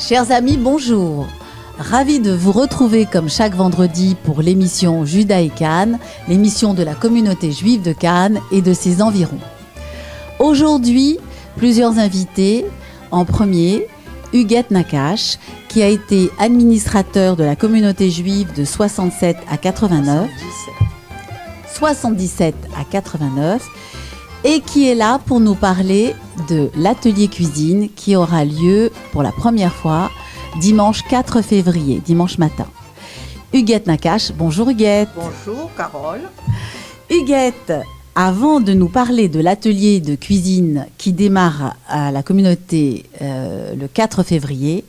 Chers amis, bonjour. Ravi de vous retrouver comme chaque vendredi pour l'émission Juda et Cannes, l'émission de la communauté juive de Cannes et de ses environs. Aujourd'hui, plusieurs invités. En premier, Huguette Nakache, qui a été administrateur de la communauté juive de 67 à 89, 77 à 89, et qui est là pour nous parler de l'atelier cuisine qui aura lieu pour la première fois dimanche 4 février, dimanche matin. Huguette Nakache, bonjour Huguette. Bonjour Carole. Huguette, avant de nous parler de l'atelier de cuisine qui démarre à la communauté le 4 février,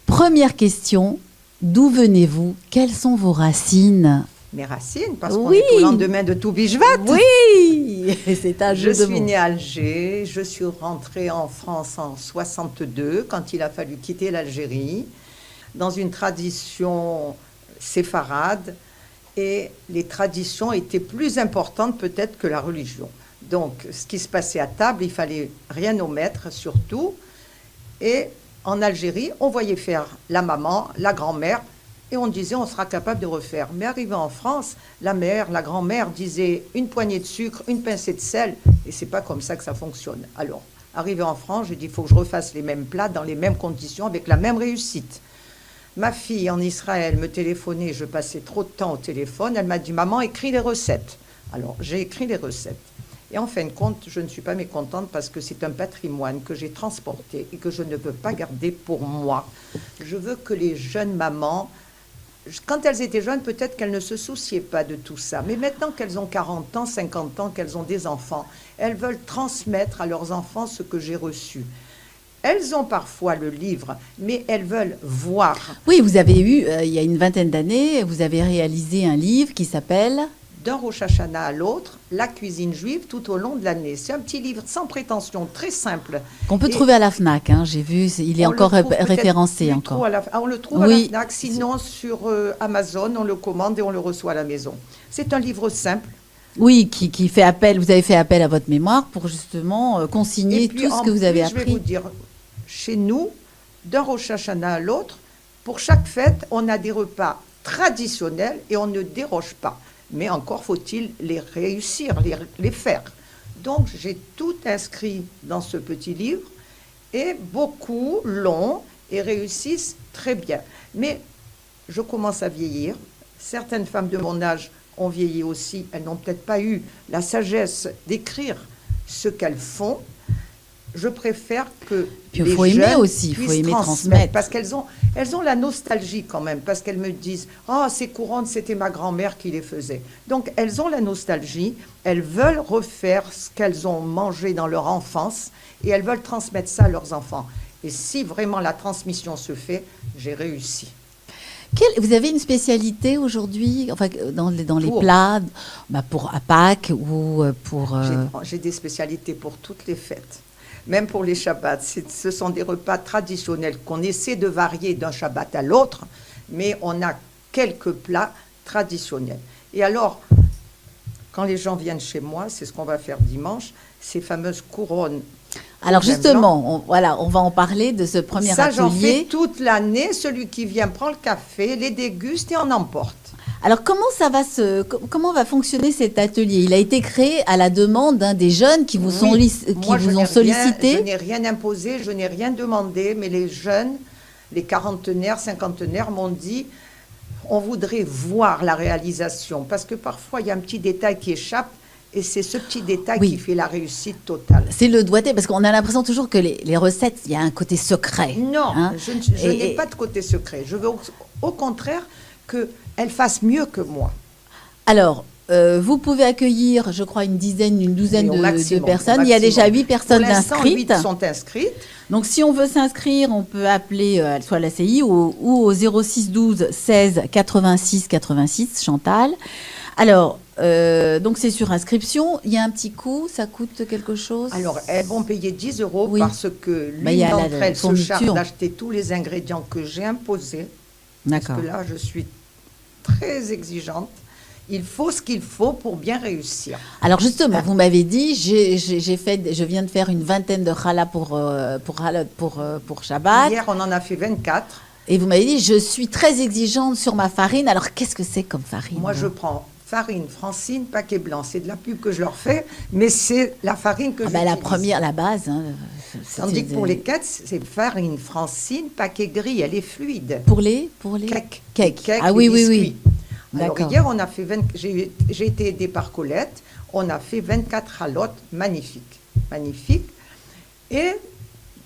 première question, d'où venez-vous? Quelles sont vos racines? Mes racines, parce qu'on est au lendemain de Tou Bishvat. Oui, c'est un jeu de mots. Je suis née à Alger, je suis rentrée en France en 62, quand il a fallu quitter l'Algérie, dans une tradition séfarade, et les traditions étaient plus importantes peut-être que la religion. Donc, ce qui se passait à table, il fallait rien omettre, surtout. Et en Algérie, on voyait faire la maman, la grand-mère, et on disait on sera capable de refaire. Mais arrivé en France, la mère, la grand-mère disait une poignée de sucre, une pincée de sel, et c'est pas comme ça que ça fonctionne. Alors, arrivé en France, j'ai dit il faut que je refasse les mêmes plats dans les mêmes conditions, avec la même réussite. Ma fille en Israël me téléphonait, je passais trop de temps au téléphone, elle m'a dit maman, écris les recettes. Alors, j'ai écrit les recettes. Et en fin de compte, je ne suis pas mécontente parce que c'est un patrimoine que j'ai transporté et que je ne veux pas garder pour moi. Je veux que les jeunes mamans, quand elles étaient jeunes, peut-être qu'elles ne se souciaient pas de tout ça. Mais maintenant qu'elles ont 40 ans, 50 ans, qu'elles ont des enfants, elles veulent transmettre à leurs enfants ce que j'ai reçu. Elles ont parfois le livre, mais elles veulent voir. Oui, vous avez eu, il y a une vingtaine d'années, vous avez réalisé un livre qui s'appelle... D'un Rosh Hashanah à l'autre, la cuisine juive tout au long de l'année. C'est un petit livre sans prétention, très simple. Qu'on peut trouver à la FNAC, hein, j'ai vu, il est encore référencé. Encore. On le trouve à la FNAC, sinon sur Amazon, on le commande et on le reçoit à la maison. C'est un livre simple. Oui, qui fait appel, vous avez fait appel à votre mémoire pour justement consigner tout ce que vous avez appris. Je vais vous dire, chez nous, d'un Rosh Hashanah à l'autre, pour chaque fête, on a des repas traditionnels et on ne déroge pas. Mais encore faut-il les réussir, les faire. Donc, j'ai tout inscrit dans ce petit livre et beaucoup l'ont et réussissent très bien. Mais je commence à vieillir. Certaines femmes de mon âge ont vieilli aussi. Elles n'ont peut-être pas eu la sagesse d'écrire ce qu'elles font. Je préfère que les jeunes puissent transmettre. Parce qu'elles ont la nostalgie quand même, parce qu'elles me disent « Ah, ces couronnes, c'était ma grand-mère qui les faisait. » Donc, elles ont la nostalgie, elles veulent refaire ce qu'elles ont mangé dans leur enfance et elles veulent transmettre ça à leurs enfants. Et si vraiment la transmission se fait, j'ai réussi. Vous avez une spécialité aujourd'hui, enfin, dans les plats, pour à Pâques ou pour... J'ai des spécialités pour toutes les fêtes. Même pour les Shabbats, ce sont des repas traditionnels qu'on essaie de varier d'un Shabbat à l'autre, mais on a quelques plats traditionnels. Et alors, quand les gens viennent chez moi, c'est ce qu'on va faire dimanche, ces fameuses couronnes. Alors justement, on va en parler de ce premier atelier. Ça, j'en fais toute l'année. Celui qui vient prend le café, les déguste et en emporte. Alors, comment va fonctionner cet atelier? Il a été créé à la demande des jeunes qui vous ont sollicité. Je n'ai rien imposé, je n'ai rien demandé, mais les jeunes, les quarantenaires, cinquantenaires m'ont dit on voudrait voir la réalisation. Parce que parfois, il y a un petit détail qui échappe et c'est ce petit détail qui fait la réussite totale. C'est le doigté, parce qu'on a l'impression toujours que les recettes, il y a un côté secret. Non, je n'ai pas de côté secret. Je veux au contraire qu'elle fasse mieux que moi. Alors, vous pouvez accueillir, je crois, une douzaine de personnes. Il y a déjà 8 personnes inscrites. 8 sont inscrites. Donc, si on veut s'inscrire, on peut appeler soit la CI ou au 06 12 16 86 86, Chantal. Alors, donc c'est sur inscription. Il y a un petit coût, ça coûte quelque chose? Alors, elles vont payer 10 € parce que l'une d'entre elles se charge d'acheter tous les ingrédients que j'ai imposés. D'accord. Parce que là, je suis très exigeante. Il faut ce qu'il faut pour bien réussir. Alors justement, vous m'avez dit, je viens de faire une vingtaine de challah pour Shabbat. Hier, on en a fait 24. Et vous m'avez dit, je suis très exigeante sur ma farine. Alors qu'est-ce que c'est comme farine? Moi, je prends farine Francine, paquet blanc. C'est de la pub que je leur fais, mais c'est la farine que j'utilise. La première, la base. Hein, tandis que pour les quêtes, c'est farine Francine, paquet gris. Elle est fluide. Pour les cakes. Ah oui, oui, oui. Alors hier, on a fait j'ai été aidée par Colette. On a fait 24 halotes magnifiques. Et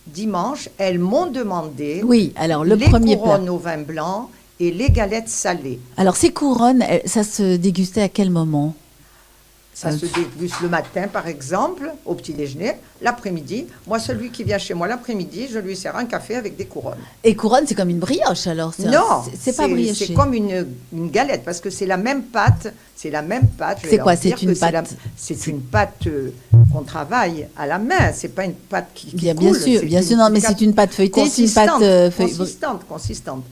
dimanche, elles m'ont demandé le premier plat. couronnes au vin blanc et les galettes salées. Alors ces couronnes, ça se dégustait à quel moment? Ça se déguste le matin, par exemple, au petit déjeuner, l'après-midi. Moi, celui qui vient chez moi l'après-midi, je lui sers un café avec des couronnes. Et couronne, c'est comme une brioche, alors? Non, c'est pas brioche. C'est comme une galette, parce que c'est la même pâte. C'est quoi? C'est une pâte? C'est une pâte qu'on travaille à la main. C'est pas une pâte qui bien coule. Bien sûr, non, mais c'est une pâte feuilletée, c'est une pâte consistante.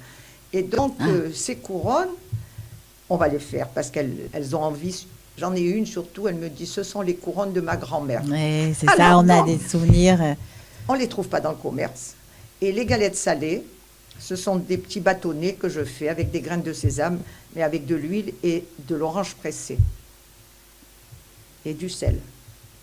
Et donc, ces couronnes, on va les faire, parce qu'elles ont envie. J'en ai une surtout, elle me dit, ce sont les couronnes de ma grand-mère. Oui, c'est ça, on a des souvenirs. On ne les trouve pas dans le commerce. Et les galettes salées, ce sont des petits bâtonnets que je fais avec des graines de sésame, mais avec de l'huile et de l'orange pressée. Et du sel.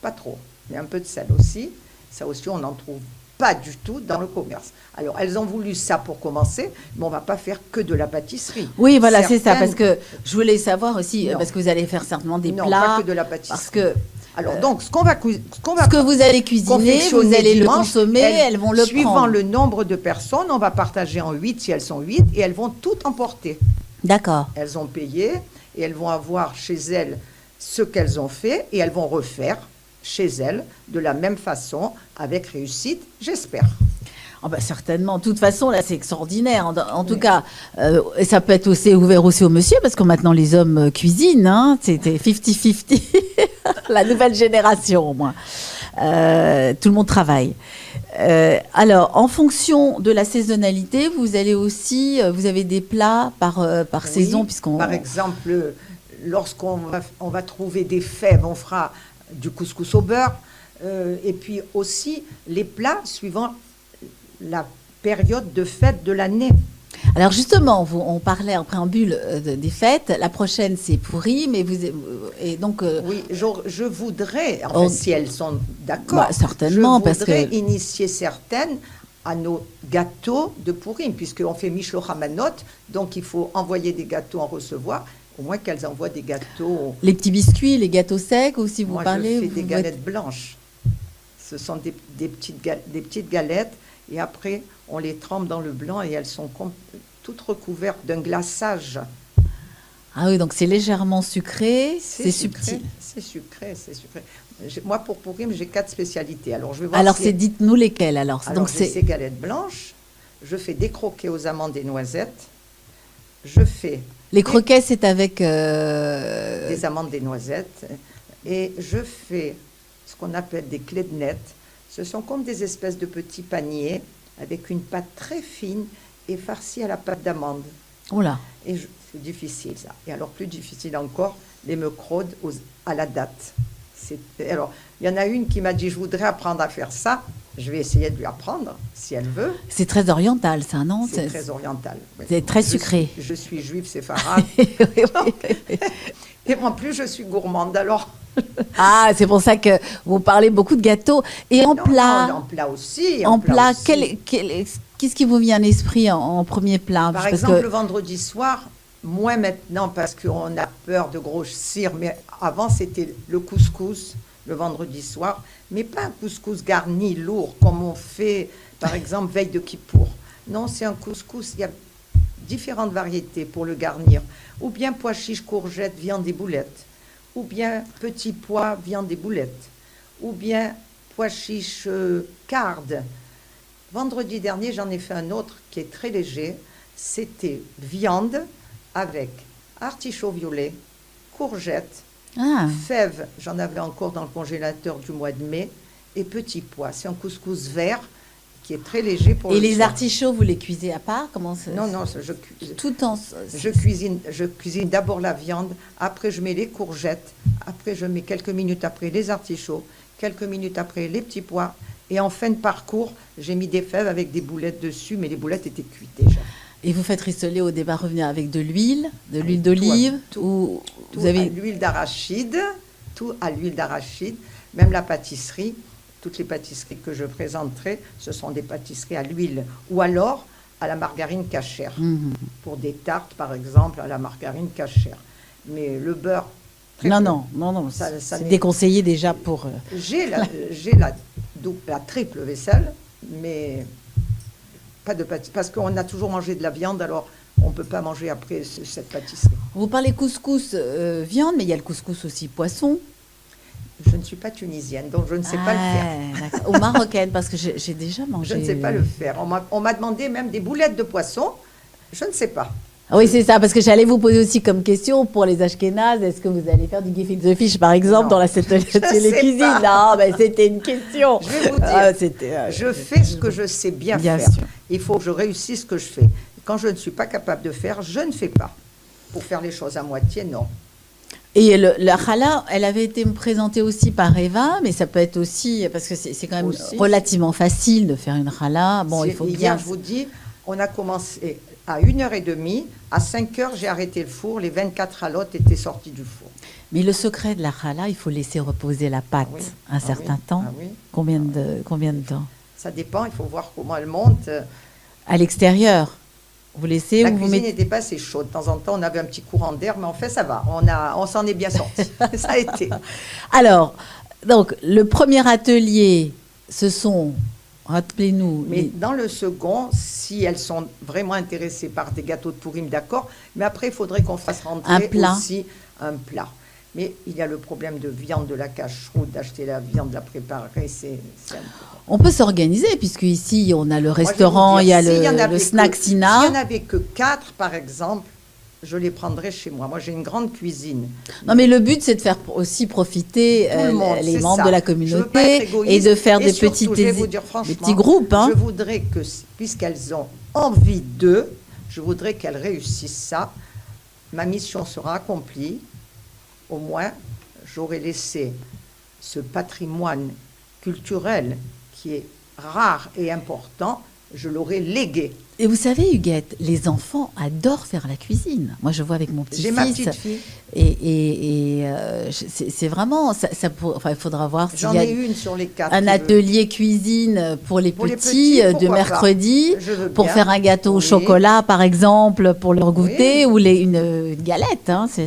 Pas trop, mais un peu de sel aussi. Ça aussi, on n'en trouve pas du tout dans le commerce. Alors, elles ont voulu ça pour commencer, mais on ne va pas faire que de la pâtisserie. Oui, voilà, c'est ça, parce que je voulais savoir aussi, parce que vous allez faire certainement des plats. Non, pas que de la pâtisserie. Parce que, alors, donc, ce que vous allez cuisiner, vous allez le consommer, elles vont le suivant prendre. le nombre de personnes, on va partager en 8 si elles sont 8, et elles vont tout emporter. D'accord. Elles ont payé, et elles vont avoir chez elles ce qu'elles ont fait, et elles vont refaire chez elles de la même façon, avec réussite, j'espère. Oh bah certainement. De toute façon, là, c'est extraordinaire. En tout cas, et ça peut être aussi ouvert aussi aux monsieur, parce que maintenant, les hommes cuisinent. Hein, c'était 50-50. La nouvelle génération, au moins. Tout le monde travaille. Alors, en fonction de la saisonnalité, vous allez aussi, vous avez des plats par saison, Par exemple, lorsqu'on va trouver des fèves, on fera du couscous au beurre, et puis aussi les plats suivant la période de fête de l'année. Alors justement, on parlait en préambule des fêtes. La prochaine, c'est Pourim, et donc. Oui, je voudrais, si elles sont d'accord, certainement, je voudrais initier certaines à nos gâteaux de Pourim, puisqu'on fait Mishloach Hamanot, donc il faut envoyer des gâteaux, en recevoir. Au moins qu'elles envoient des gâteaux. Les petits biscuits, les gâteaux secs, ou si vous parlez. Moi, je fais des galettes blanches. Ce sont des petites galettes, et après, on les trempe dans le blanc, et elles sont toutes recouvertes d'un glaçage. Ah oui, donc c'est légèrement sucré, c'est subtil. C'est sucré. Moi, pour Pourim, j'ai 4 spécialités. Alors, je vais voir dites-nous lesquelles, alors. Donc, j'ai ces galettes blanches. Je fais des croquets aux amandes et noisettes. Je fais... Les croquets, c'est avec... des amandes, des noisettes. Et je fais ce qu'on appelle des clédenettes. Ce sont comme des espèces de petits paniers avec une pâte très fine et farcie à la pâte d'amande. Oh là. Et c'est difficile, ça. Et alors, plus difficile encore, les mecraudes à la date. Alors, il y en a une qui m'a dit, je voudrais apprendre à faire ça. Je vais essayer de lui apprendre, si elle veut. C'est très oriental, ça, non? C'est très oriental. Oui. C'est très sucré. Je suis juive séfarade. Et en plus, je suis gourmande, alors... Ah, c'est pour ça que vous parlez beaucoup de gâteaux. Et en plat? En plat aussi. En plat, qu'est-ce qui vous vient à l'esprit en premier plat? Par exemple, le vendredi soir, moins maintenant parce qu'on a peur de grossir, mais avant, c'était le couscous, le vendredi soir, mais pas un couscous garni, lourd, comme on fait, par exemple, veille de Kippour. Non, c'est un couscous, il y a différentes variétés pour le garnir. Ou bien pois chiches, courgettes, viande et boulettes. Ou bien petits pois, viande et boulettes. Ou bien pois chiches, cardes. Vendredi dernier, j'en ai fait un autre qui est très léger. C'était viande avec artichaut violet, courgettes, fèves, j'en avais encore dans le congélateur du mois de mai, et petits pois. C'est un couscous vert qui est très léger pour Et le les soir. artichauts, vous les cuisez à part? Comment ça? Non, non, Tout en... je cuisine d'abord la viande, après je mets les courgettes, après je mets quelques minutes après les artichauts, quelques minutes après les petits pois, et en fin de parcours, j'ai mis des fèves avec des boulettes dessus, mais les boulettes étaient cuites déjà. Et vous faites rissoler au départ, revenir avec de l'huile Tout d'olive, tout, ou Tout vous avez... à l'huile d'arachide, tout à l'huile d'arachide, même la pâtisserie, toutes les pâtisseries que je présenterai, ce sont des pâtisseries à l'huile, ou alors à la margarine cachère, pour des tartes par exemple à la margarine cachère. Mais le beurre... Non, Ça c'est n'est- déconseillé déjà pour... J'ai la triple vaisselle, mais pas de pâtisserie, parce qu'on a toujours mangé de la viande, alors on ne peut pas manger après cette pâtisserie. Vous parlez couscous viande, mais il y a le couscous aussi poisson. Je ne suis pas tunisienne, donc je ne sais pas le faire. D'accord. Ou marocaine, parce que j'ai déjà mangé... Je ne sais pas le faire. On m'a demandé même des boulettes de poisson. Je ne sais pas. Ah oui, c'est ça, parce que j'allais vous poser aussi comme question pour les Ashkénazes, est-ce que vous allez faire du gefilte fish, par exemple, Non. dans la atelier sais cuisine? pas. Non, mais c'était une question. Je vais vous dire, c'était, je fais ce que je sais bien faire. sûr. Il faut que je réussisse ce que je fais. Quand je ne suis pas capable de faire, je ne fais pas. Pour faire les choses à moitié, non. Et la challah, elle avait été présentée aussi par Eva, mais ça peut être aussi, parce que c'est quand même Aussi. relativement facile de faire une challah. Bon, il faut Hier, bien... je vous dis, on a commencé à 1h30. À 5h, j'ai arrêté le four. Les 24 halotes étaient sorties du four. Mais le secret de la challah, il faut laisser reposer la pâte Oui. un certain oui. temps. Ah oui. Combien de temps? Ça dépend, il faut voir comment elle monte. À l'extérieur, vous laissez La ou vous cuisine mettez... n'était pas assez chaude. De temps en temps, on avait un petit courant d'air, mais en fait, ça va. On s'en est bien sorti. Ça a été. Alors, donc, le premier atelier, ce sont, rappelez-nous, Mais dans le second, si elles sont vraiment intéressées par des gâteaux de Pourim, d'accord. Mais après, il faudrait qu'on fasse rentrer Un plat. aussi un plat. Mais il y a le problème de viande de la cache-route, d'acheter la viande, de la préparer. C'est un peu... on peut s'organiser, puisque ici, on a le Moi, je vais restaurant, vous il y a dire, s'il y en le avait snack S'il n'y Sina. en avait que 4, par exemple, je les prendrais chez moi. Moi, j'ai une grande cuisine. Non, mais le but, c'est de faire aussi profiter Tout le monde, les c'est membres ça. de la Je veux pas communauté être égoïste. et de faire Et des surtout, petites, je vais vous dire des franchement, petits groupes. Hein. Je voudrais que, puisqu'elles ont envie d'eux, je voudrais qu'elles réussissent ça. Ma mission sera accomplie. Au moins, j'aurai laissé ce patrimoine culturel qui est rare et important, je l'aurai légué. Et vous savez, Huguette, les enfants adorent faire la cuisine. Moi, je vois avec mon petit-fils. J'ai ma petite fille. C'est vraiment... enfin, il faudra voir s'il J'en y a ai une sur les 4. un atelier cuisine pour les Pour les petits, petits, de pourquoi mercredi, Je veux pour bien. faire un gâteau au Oui. chocolat, par exemple, pour leur goûter, Oui. ou une galette, hein, ou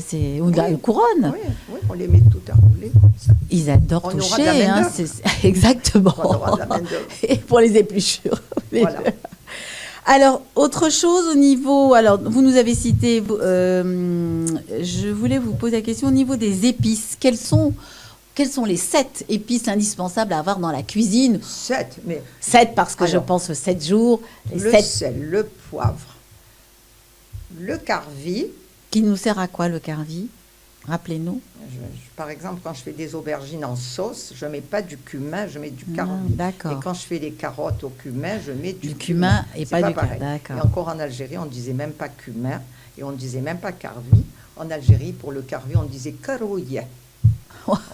Oui. une couronne. Oui, oui, on les met tout à rouler comme ça. Ils adorent On aura toucher. de la Hein, main-d'œuvre. exactement. On aura de la main-d'œuvre. Et pour les épluchures. Voilà. Alors, autre chose au niveau... Alors, vous nous avez cité... je voulais vous poser la question au niveau des épices. Quelles sont les 7 épices indispensables à avoir dans la cuisine? 7, mais 7 parce que je Alors, pense aux 7 jours. Les le 7 sel, le poivre, le carvi. qui nous sert à quoi, le carvi? Rappelez-nous. Par exemple, quand je fais des aubergines en sauce, je ne mets pas du cumin, je mets du Ah, carvi. d'accord. Et quand je fais des carottes au cumin, je mets Du cumin et C'est pas du pareil. d'accord. Et encore en Algérie, on ne disait même pas cumin et on ne disait même pas carvi. En Algérie, pour le carvi, on disait carouillet.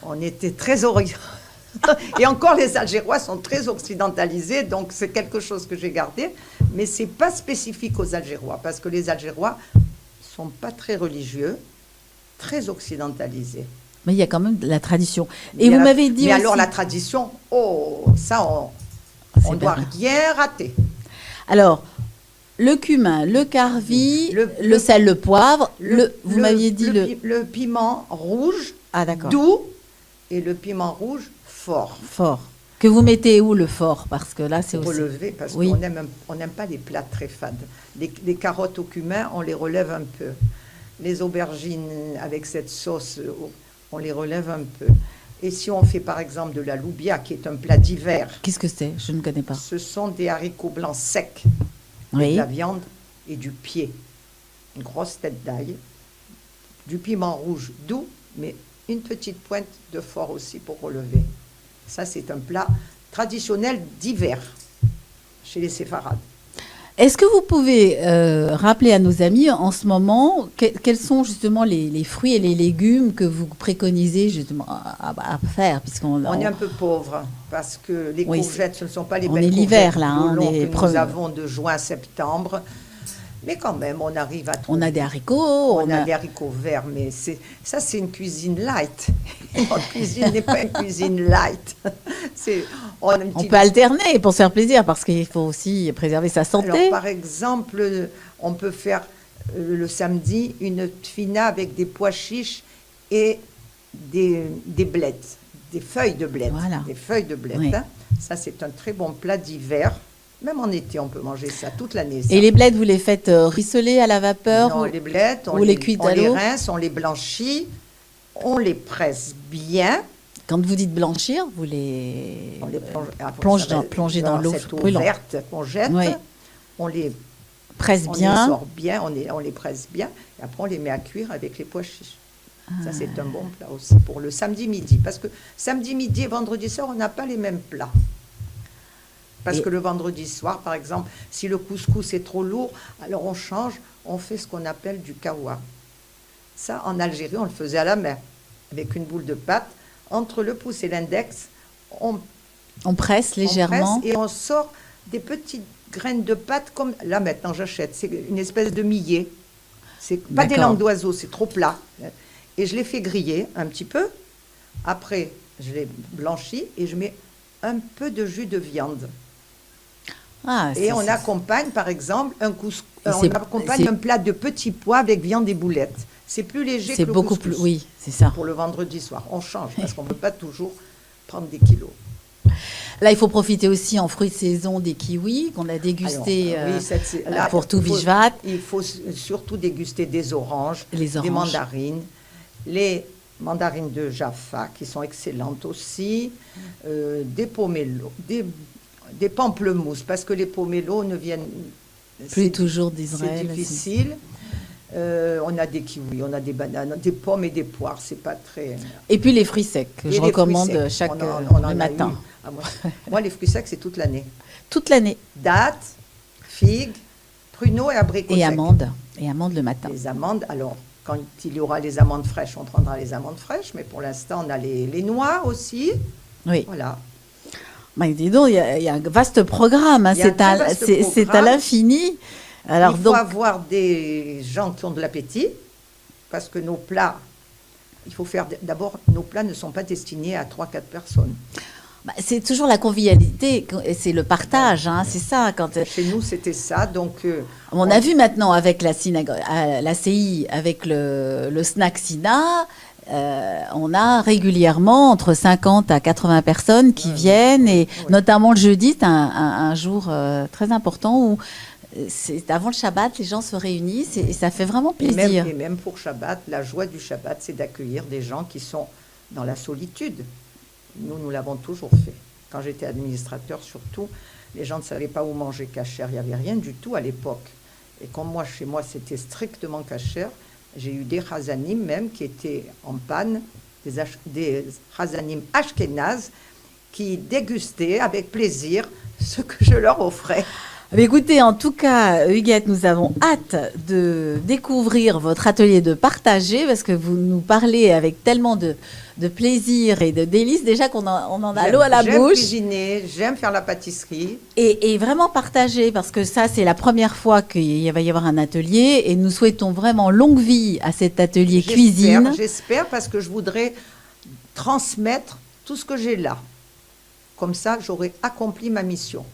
On était très orientés. Et encore, les Algérois sont très occidentalisés, donc c'est quelque chose que j'ai gardé. Mais ce n'est pas spécifique aux Algérois, parce que les Algérois ne sont pas très religieux, très occidentalisés. Mais il y a quand même de la tradition. Mais Et vous m'avez dit Mais aussi... alors, la tradition, oh, ça, on C'est ne doit bien. rien rater. Alors, le cumin, le carvi, Le- le sel, le poivre, vous m'aviez dit le piment rouge, Ah, d'accord. doux, et le piment rouge fort. Fort. Que vous mettez où, le fort? Parce que là, c'est aussi... Relevé, parce Oui. qu'on n'aime pas les plats très fades. Les carottes au cumin, on les relève un peu. Les aubergines avec cette sauce, on les relève un peu. Et si on fait par exemple de la loubia, qui est un plat d'hiver, Qu'est-ce que c'est? Je ne connais pas. ce sont des haricots blancs secs, Oui. de la viande et du pied. Une grosse tête d'ail, du piment rouge doux, mais une petite pointe de fort aussi pour relever. Ça, c'est un plat traditionnel d'hiver. chez les séfarades. Est-ce que vous pouvez rappeler à nos amis en ce moment quels sont justement les fruits et les légumes que vous préconisez justement à faire puisqu'on On est un peu pauvre parce que les Oui, courgettes, ce ne sont pas les on belles est courgettes l'hiver, là, hein, violons les que premiers. nous avons de juin à septembre. Mais quand même, on arrive à trouver. on a des haricots, On a des haricots verts, mais c'est une cuisine light. Notre cuisine n'est pas une cuisine light. On a une on petite- peut alterner pour se faire plaisir parce qu'il faut aussi préserver sa santé. Alors, par exemple, on peut faire le samedi une tfina avec des pois chiches et des blettes, des feuilles de blettes. Voilà. Des feuilles de blettes. Oui. Hein. Ça, c'est un très bon plat d'hiver. Même en été, on peut manger ça toute l'année. ça. Et les blettes, vous les faites rissoler à la vapeur Non, les blettes, ou les cuites on à les l'eau rince, on les blanchit, on les presse bien. Quand vous dites blanchir, vous les On les plonger dans l'eau cette eau brûlante. verte qu'on jette. Oui. On les Presse On les bien. sort bien, on les presse bien, et après on les met à cuire avec les pois chiches. Ça, c'est un bon plat aussi pour le samedi midi. Parce que samedi midi et vendredi soir, on n'a pas les mêmes plats. Parce que le vendredi soir, par exemple, si le couscous est trop lourd, alors on change, on fait ce qu'on appelle du kawa. Ça, en Algérie, on le faisait à la main, avec une boule de pâte. Entre le pouce et l'index, on On presse légèrement. presse et on sort des petites graines de pâte comme là maintenant j'achète. C'est une espèce de millet. C'est pas des D'accord. langues d'oiseau, c'est trop plat. Et je les fais griller un petit peu. Après, je les blanchis et je mets un peu de jus de viande. Ah, Et on accompagne par exemple un couscous. Et On accompagne un plat de petits pois avec viande et boulettes. C'est plus léger que c'est le beaucoup couscous. plus. Oui, c'est ça. Pour le vendredi soir, on change parce qu'on ne peut pas toujours prendre des kilos. Là, il faut profiter aussi en fruits de saison des kiwis qu'on a dégustés Alors, oui, là, pour tout il faut- Vishvat. Il faut surtout déguster des oranges, Les des oranges. mandarines, les mandarines de Jaffa qui sont excellentes aussi, des pomelos, des pamplemousses parce que les pomelos ne viennent Plus toujours d'Israël. c'est difficile. On a des kiwis, on a des bananes, des pommes et des poires, c'est pas très. Et puis les fruits secs que Et je les fruits recommande secs, chaque on en le a matin. eu. Ah, moi, les fruits secs, c'est toute l'année. Toute l'année. Dattes, figues, pruneaux et abricots Et secs. amandes. Et amandes le matin. Les amandes, alors, quand il y aura les amandes fraîches, on prendra les amandes fraîches, mais pour l'instant, on a les noix aussi. Oui. Voilà. Bah, dis donc, il y a un vaste programme. Hein. Il y a un très vaste C'est à programme. l'infini. Alors, il faut donc, avoir des gens qui ont de l'appétit, parce que nos plats, il faut faire. D'abord, nos plats ne sont pas destinés à 3-4 personnes. bah, c'est toujours la convivialité, et c'est le partage. Hein, c'est ça. Quand, Chez nous, c'était ça. Donc, on a vu maintenant avec la CI, avec le snack SINA, on a régulièrement entre 50 à 80 personnes qui viennent, et notamment le jeudi, c'est un jour très important où c'est avant le Shabbat, les gens se réunissent et ça fait vraiment plaisir. et même pour Shabbat, la joie du Shabbat, c'est d'accueillir des gens qui sont dans la solitude. Nous l'avons toujours fait. Quand j'étais administrateur, surtout, les gens ne savaient pas où manger cachère. Il n'y avait rien du tout à l'époque. Et comme moi, chez moi, c'était strictement cachère, j'ai eu des chazanim même qui étaient en panne, des chazanim ashkénazes qui dégustaient avec plaisir ce que je leur offrais. Mais écoutez, en tout cas, Huguette, nous avons hâte de découvrir votre atelier, de partager, parce que vous nous parlez avec tellement de plaisir et de délices, déjà qu'on en a l'eau à la J'aime bouche. cuisiner, j'aime faire la pâtisserie. Et vraiment partager, parce que ça, c'est la première fois qu'il va y avoir un atelier, et nous souhaitons vraiment longue vie à cet atelier cuisine. J'espère, parce que je voudrais transmettre tout ce que j'ai là. Comme ça, j'aurai accompli ma mission.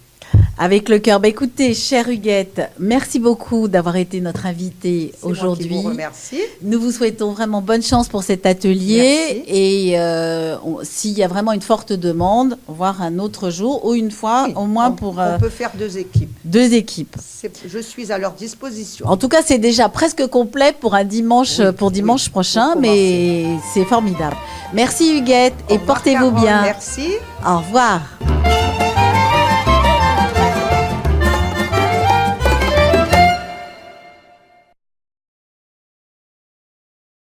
Avec le cœur. Bah, écoutez, chère Huguette, merci beaucoup d'avoir été notre invitée aujourd'hui. Je vous remercie. Nous vous souhaitons vraiment bonne chance pour cet atelier. Merci. Et s'il y a vraiment une forte demande, voir un autre jour ou une fois, Oui, au moins pour on peut faire 2 équipes. 2 équipes. Je suis à leur disposition. En tout cas, c'est déjà presque complet pour un dimanche, pour dimanche prochain, Pour mais c'est formidable. Merci Huguette et Au revoir, portez-vous Carole. bien. Merci. Au revoir.